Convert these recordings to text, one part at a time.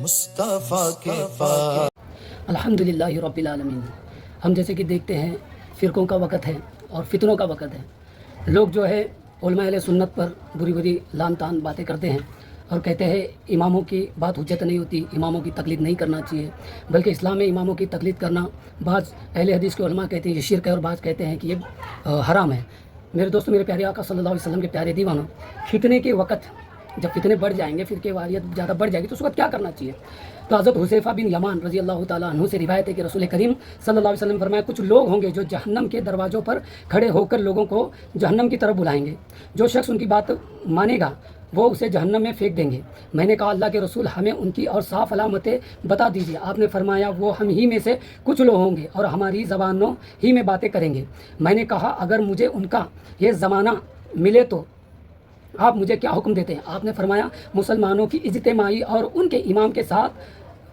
مصطفیٰ کے پاس۔ الحمدللہ رب العالمین۔ ہم جیسے کہ دیکھتے ہیں فرقوں کا وقت ہے اور فتنوں کا وقت ہے۔ لوگ جو ہے علماء اہل سنت پر بری بری لان تان باتیں کرتے ہیں اور کہتے ہیں اماموں کی بات حجت نہیں ہوتی، اماموں کی تقلید نہیں کرنا چاہیے، بلکہ اسلام میں اماموں کی تقلید کرنا بعض اہل حدیث کے علماء کہتے ہیں یہ شرک ہے اور بعض کہتے ہیں کہ یہ حرام ہے۔ میرے دوستو، میرے پیارے آقا صلی اللہ علیہ وسلم کے پیارے دیوانوں، فتنے کے وقت جب فتنے بڑھ جائیں گے، فرقے واریت زیادہ بڑھ جائے گی تو اس وقت کیا کرنا چاہیے؟ تو حضرت حذیفہ بن یمان رضی اللہ تعالیٰ عنہ سے روایت ہے کہ رسول کریم صلی اللہ علیہ وسلم فرمایا کچھ لوگ ہوں گے جو جہنم کے دروازوں پر کھڑے ہو کر لوگوں کو جہنم کی طرف بلائیں گے، جو شخص ان کی بات مانے گا وہ اسے جہنم میں پھینک دیں گے۔ میں نے کہا اللہ کے رسول ہمیں ان کی اور صاف علامتیں بتا دیجیے۔ آپ نے فرمایا وہ ہم ہی میں سے کچھ لوگ ہوں گے اور ہماری زبانوں ہی میں باتیں کریں گے۔ میں نے کہا اگر مجھے ان کا یہ زمانہ ملے تو آپ مجھے کیا حکم دیتے ہیں؟ آپ نے فرمایا مسلمانوں کی اجتماعی اور ان کے امام کے ساتھ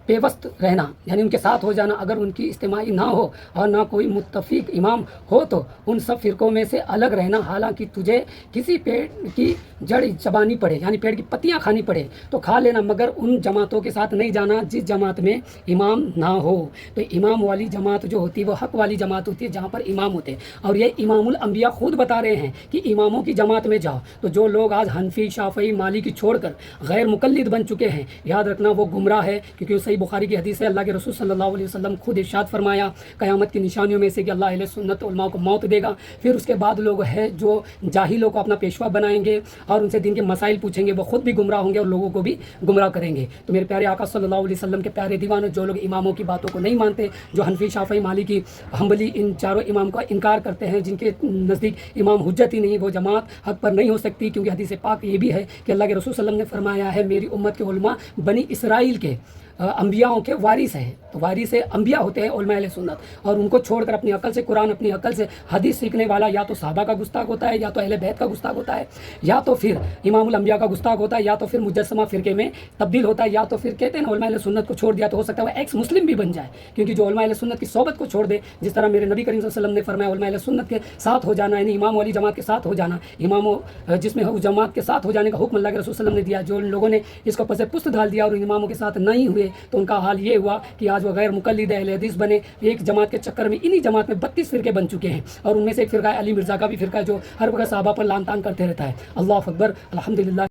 پیوست رہنا، یعنی ان کے ساتھ ہو جانا۔ اگر ان کی اجتماعی نہ ہو اور نہ کوئی متفق امام ہو تو ان سب فرقوں میں سے الگ رہنا، حالانکہ تجھے کسی پیڑ کی جڑ چبانی پڑے، یعنی پیڑ کی پتیاں کھانی پڑے تو کھا لینا، مگر ان جماعتوں کے ساتھ نہیں جانا جس جماعت میں امام نہ ہو۔ تو امام والی جماعت جو ہوتی ہے وہ حق والی جماعت ہوتی ہے جہاں پر امام ہوتے ہیں، اور یہ امام الانبیاء خود بتا رہے ہیں کہ اماموں کی جماعت میں جاؤ۔ تو جو لوگ آج حنفی، شافعی، مالکی چھوڑ کر غیر مقلد بن چکے ہیں، یاد رکھنا وہ گمراہ ہے، کیونکہ صحیح بخاری کی حدیث ہے، اللہ کے رسول صلی اللہ علیہ وسلم خود ارشاد فرمایا قیامت کی نشانیوں میں سے کہ اللہ اہل سنت علماء کو موت دے گا، پھر اس کے بعد لوگ ہیں جو جاہلوں کو اپنا پیشوا بنائیں گے اور ان سے دین کے مسائل پوچھیں گے، وہ خود بھی گمراہ ہوں گے اور لوگوں کو بھی گمراہ کریں گے۔ تو میرے پیارے آقا صلی اللہ علیہ وسلم کے پیارے دیوانوں، جو لوگ اماموں کی باتوں کو نہیں مانتے، جو حنفی، شافعی، مالکی، حنبلی ان چاروں امام کا انکار کرتے ہیں، جن کے نزدیک امام حجت ہی نہیں، وہ جماعت حق پر نہیں ہو سکتی، کیونکہ حدیث پاک یہ بھی ہے کہ اللہ کے رسول صلی اللہ علیہ وسلم نے فرمایا ہے میری امت کے علماء بنی اسرائیل کے انبیاءوں کے وارث ہیں۔ تو وارث انبیاء ہوتے ہیں علماء اہل سنت، اور ان کو چھوڑ کر اپنی عقل سے قرآن، اپنی عقل سے حدیث سیکھنے والا یا تو صحابہ کا گستاخ ہوتا ہے، یا تو اہل بیت کا گستاخ ہوتا ہے، یا تو پھر امام الانبیاء کا گستاخ ہوتا ہے، یا تو پھر مجسمہ فرقے میں تبدیل ہوتا ہے، یا تو پھر کہتے ہیں نا علماء اہل سنت کو چھوڑ دیا تو ہو سکتا ہے وہ ایکس مسلم بھی بن جائے، کیونکہ جو علماء اہل سنت کی صحبت کو چھوڑ دے، جس طرح میرے نبی کریم صلی اللہ علیہ وسلم نے فرمایا علماء اہل سنت کے ساتھ ہو جانا، یعنی امام والی جماعت کے ساتھ ہو جانا، اماموں جس میں اس جماعت کے ساتھ ہو جانے کا حکم اللہ کے رسول صلی اللہ علیہ وسلم نے دیا۔ جو لوگوں نے اس کو پس پست ڈال دیا اور ان اماموں کے ساتھ نہیں ہوئے تو ان کا حال یہ ہوا کہ آج وہ غیر مقلد اہل حدیث بنے، ایک جماعت کے چکر میں انہی جماعت میں 32 فرقے بن چکے ہیں، اور ان میں سے ایک فرقہ علی مرزا کا بھی فرقہ جو ہر وقت صحابہ پر لان تان کرتے رہتا ہے۔ اللہ اکبر، الحمدللہ۔